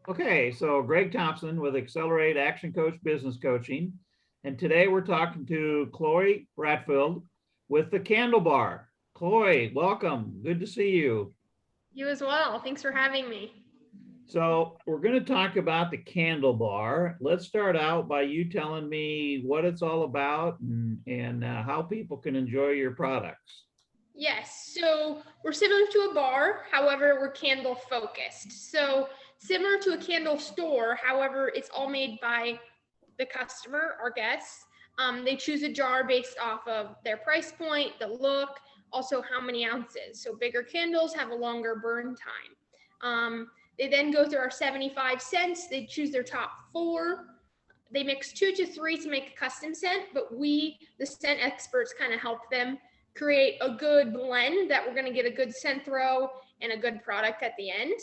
Okay, so Greg Thompson with Accelerate Action Coach Business Coaching. And today we're talking to Chloe Bratvold with the Candlebar. Chloe, welcome. Good to see you. You as well. Thanks for having me. So we're going to talk about the Candlebar. Let's start out by you telling me what it's all about and how people can enjoy your products. Yes, so we're similar to a bar, however, we're candle focused. So similar to a candle store, however, it's all made by the customer, our guests. They choose a jar based off of their price point, the look, also how many ounces. So bigger candles have a longer burn time. They then go through our 75 cents. They choose their top 4. They mix 2 to 3 to make a custom scent, but we, the scent experts, kind of help them create a good blend that we're going to get a good scent throw and a good product at the end.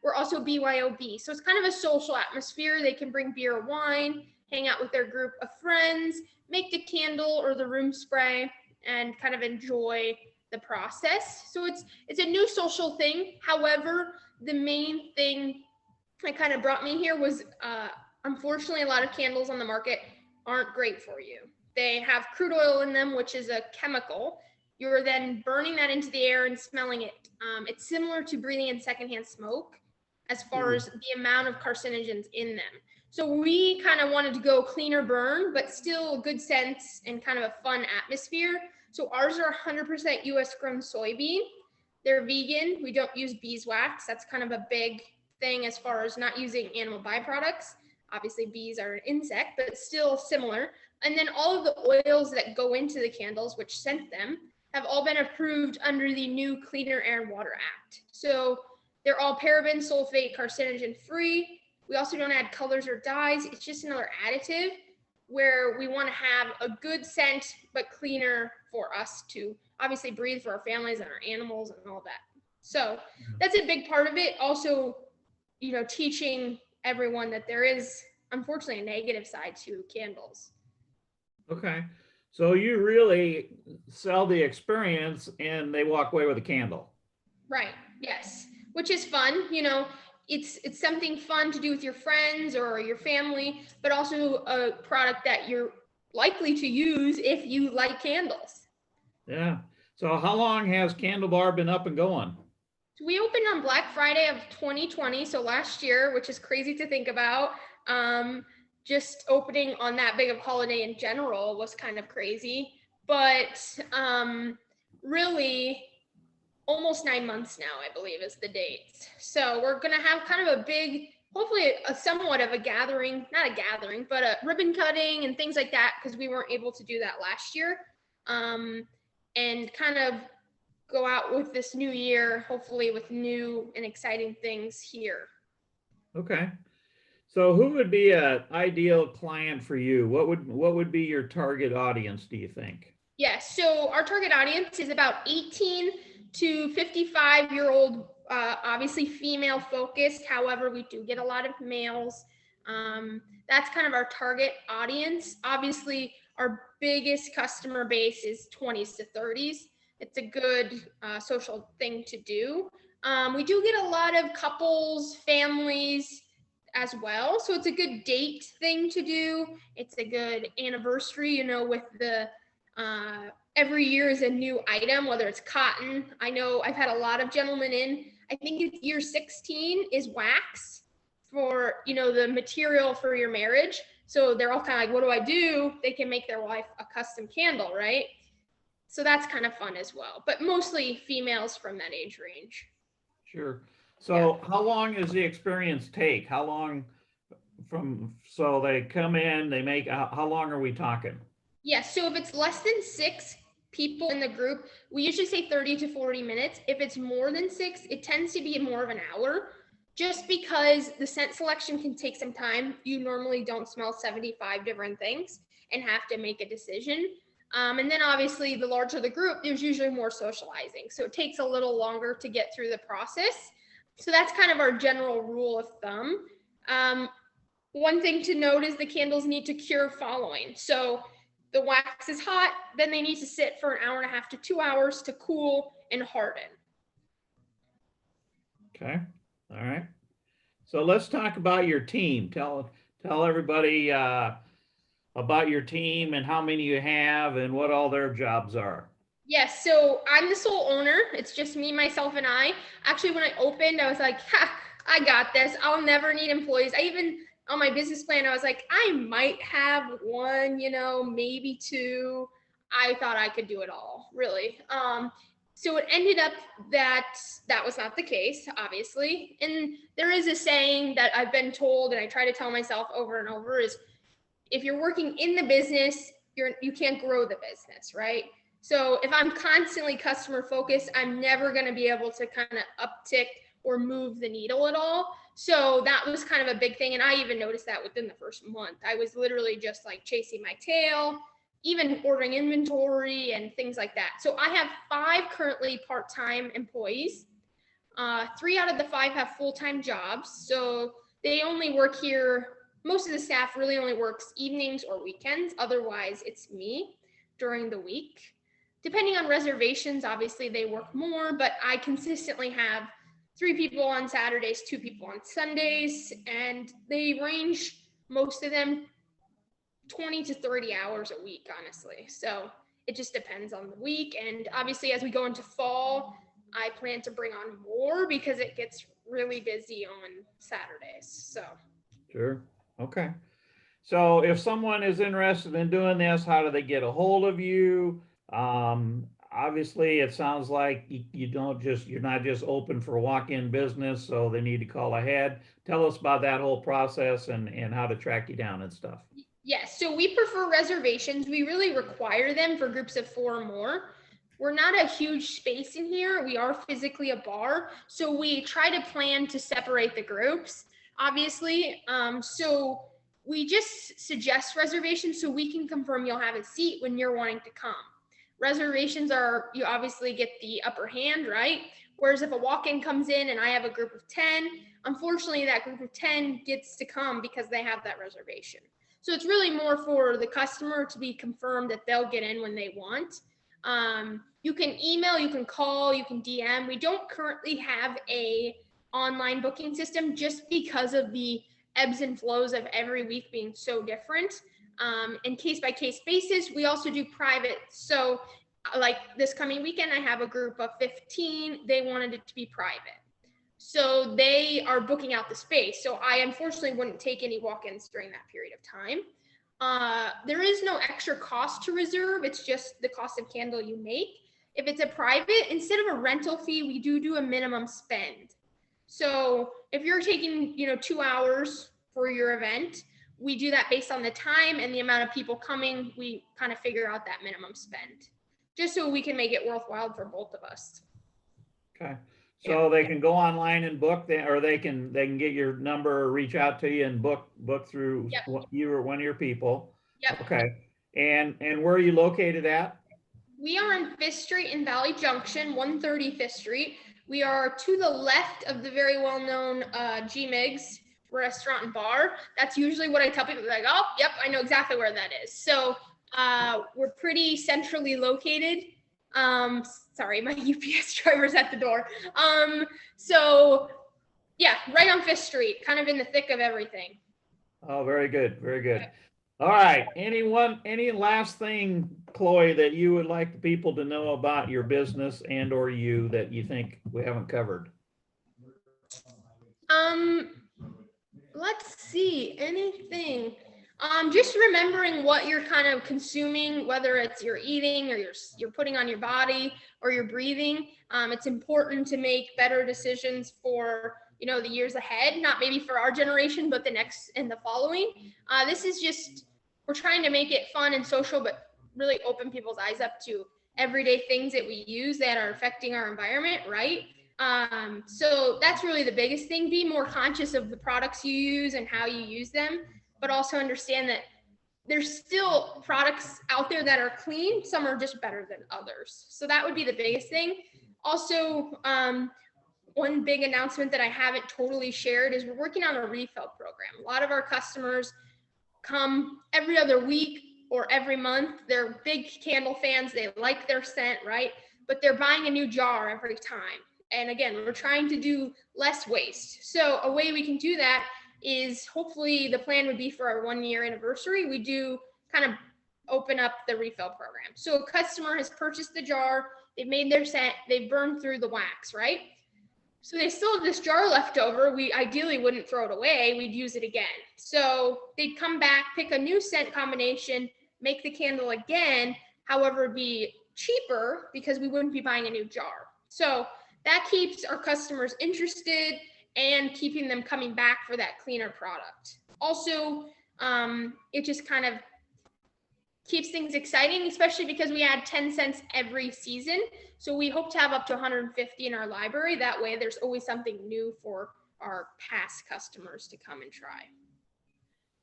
We're also BYOB, so it's kind of a social atmosphere. They can bring beer or wine, hang out with their group of friends, make the candle or the room spray, and kind of enjoy the process. So it's a new social thing. However, the main thing that kind of brought me here was unfortunately a lot of candles on the market aren't great for you. They have crude oil in them, which is a chemical. You're then burning that into the air and smelling it. It's similar to breathing in secondhand smoke as far as the amount of carcinogens in them. So we kind of wanted to go cleaner burn, but still good scents and kind of a fun atmosphere. So ours are 100% US grown soybean. They're vegan. We don't use beeswax. That's kind of a big thing as far as not using animal byproducts. Obviously bees are an insect, but still similar. And then all of the oils that go into the candles, which scent them, have all been approved under the new Cleaner Air and Water Act. So they're all paraben, sulfate, carcinogen free. We also don't add colors or dyes. It's just another additive where we want to have a good scent, but cleaner for us to obviously breathe for our families and our animals and all that. So that's a big part of it. Also, teaching everyone that there is unfortunately a negative side to candles. Okay, so you really sell the experience and they walk away with a candle. Right, yes, which is fun. It's something fun to do with your friends or your family, but also a product that you're likely to use if you like candles. Yeah. So how long has Candlebar been up and going? So we opened on Black Friday of 2020, so last year, which is crazy to think about. Just opening on that big of holiday in general was kind of crazy, but really almost 9 months now, I believe is the date. So we're going to have kind of a big, hopefully a somewhat of a gathering, not a gathering, but a ribbon cutting and things like that, because we weren't able to do that last year. And kind of go out with this new year, hopefully with new and exciting things here. Okay. So who would be an ideal client for you? What would be your target audience, do you think? Yes, so our target audience is about 18 to 55-year-old, obviously female focused. However, we do get a lot of males. That's kind of our target audience. Obviously, our biggest customer base is 20s to 30s. It's a good social thing to do. We do get a lot of couples, families as well. So it's a good date thing to do. It's a good anniversary, with the every year is a new item, whether it's cotton. I know I've had a lot of gentlemen in, I think it's year 16 is wax for, the material for your marriage. So they're all kind of like, what do I do? They can make their wife a custom candle, right? So that's kind of fun as well, but mostly females from that age range. Sure. So how long does the experience take? How long so they come in, they make, how long are we talking? Yes, so if it's less than 6 people in the group, we usually say 30 to 40 minutes. If it's more than 6, it tends to be more of an hour, just because the scent selection can take some time. You normally don't smell 75 different things and have to make a decision. And then obviously the larger the group, there's usually more socializing. So it takes a little longer to get through the process. So that's kind of our general rule of thumb. One thing to note is the candles need to cure following. So the wax is hot, then they need to sit for an hour and a half to 2 hours to cool and harden. Okay. All right. So let's talk about your team. Tell everybody about your team and how many you have and what all their jobs are. Yes, so I'm the sole owner. It's just me, myself, and I. Actually, when I opened, I was like, ha, I got this. I'll never need employees. I even, on my business plan, I was like, I might have one, maybe two. I thought I could do it all, really. So it ended up that that was not the case, obviously. And there is a saying that I've been told, and I try to tell myself over and over is, if you're working in the business, you can't grow the business, right? So if I'm constantly customer focused, I'm never going to be able to kind of uptick or move the needle at all. So that was kind of a big thing. And I even noticed that within the first month. I was literally just like chasing my tail, even ordering inventory and things like that. So I have 5 currently part-time employees. 3 out of the 5 have full-time jobs. So they only work here. Most of the staff really only works evenings or weekends. Otherwise, it's me during the week. Depending on reservations, obviously they work more, but I consistently have 3 people on Saturdays, 2 people on Sundays, and they range, most of them, 20 to 30 hours a week, honestly. So it just depends on the week. And obviously, as we go into fall, I plan to bring on more because it gets really busy on Saturdays. So. Sure. Okay. So if someone is interested in doing this, how do they get a hold of you? Obviously, it sounds like you're not just open for walk-in business, so they need to call ahead. Tell us about that whole process and how to track you down and stuff. Yes, so we prefer reservations. We really require them for groups of 4 or more. We're not a huge space in here. We are physically a bar, so we try to plan to separate the groups, obviously. So we just suggest reservations so we can confirm you'll have a seat when you're wanting to come. Reservations are, you obviously get the upper hand, right? Whereas if a walk-in comes in and I have a group of 10, unfortunately that group of 10 gets to come because they have that reservation. So it's really more for the customer to be confirmed that they'll get in when they want. You can email, you can call, you can DM. We don't currently have a online booking system just because of the ebbs and flows of every week being so different. In case by case basis, we also do private. So like this coming weekend, I have a group of 15. They wanted it to be private. So they are booking out the space. So I unfortunately wouldn't take any walk-ins during that period of time. There is no extra cost to reserve. It's just the cost of candle you make. If it's a private, instead of a rental fee, we do a minimum spend. So if you're taking, 2 hours for your event, we do that based on the time and the amount of people coming. We kind of figure out that minimum spend, just so we can make it worthwhile for both of us. Okay. So they can go online and book, or they can get your number or reach out to you and book through you or one of your people. Yep. Okay. And where are you located at? We are on 5th Street in Valley Junction, 130 5th Street. We are to the left of the very well-known G-Migs restaurant and bar. That's usually what I tell people. They're like, oh, yep, I know exactly where that is. So we're pretty centrally located. Sorry, my UPS driver's at the door. So yeah, right on 5th Street, kind of in the thick of everything. Oh, very good. Very good. Okay. All right. Any last thing, Chloe, that you would like the people to know about your business and or you that you think we haven't covered? Let's see, anything. Just remembering what you're kind of consuming, whether it's you're eating or you're putting on your body or you're breathing. It's important to make better decisions for, the years ahead, not maybe for our generation, but the next and the following. This is just, we're trying to make it fun and social, but really open people's eyes up to everyday things that we use that are affecting our environment, right? So that's really the biggest thing. Be more conscious of the products you use and how you use them, but also understand that there's still products out there that are clean. Some are just better than others. So that would be the biggest thing. Also, one big announcement that I haven't totally shared is we're working on a refill program. A lot of our customers come every other week or every month. They're big candle fans. They like their scent, right? But they're buying a new jar every time. And again, we're trying to do less waste. So a way we can do that is, hopefully the plan would be for our 1-year anniversary, we do kind of open up the refill program. So a customer has purchased the jar, they've made their scent, they've burned through the wax, right? So they still have this jar left over. We ideally wouldn't throw it away, we'd use it again. So they'd come back, pick a new scent combination, make the candle again, however, it'd be cheaper because we wouldn't be buying a new jar. So that keeps our customers interested and keeping them coming back for that cleaner product. Also, it just kind of keeps things exciting, especially because we add 10 cents every season. So we hope to have up to 150 in our library. That way there's always something new for our past customers to come and try.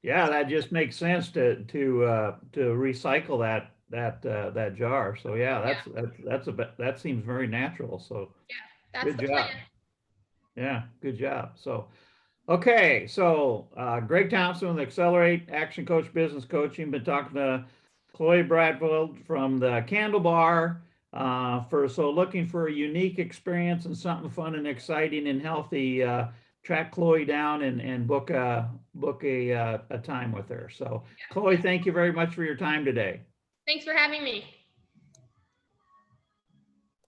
Yeah, that just makes sense to recycle that jar. So yeah, that seems very natural. So yeah, that's good the job. plan. Yeah, good job. So, okay, so Greg Thompson with Accelerate Action Coach Business Coaching. Been talking to Chloe Bratvold from the Candlebar looking for a unique experience and something fun and exciting and healthy. Track Chloe down and book a time with her. So, Chloe, thank you very much for your time today. Thanks for having me.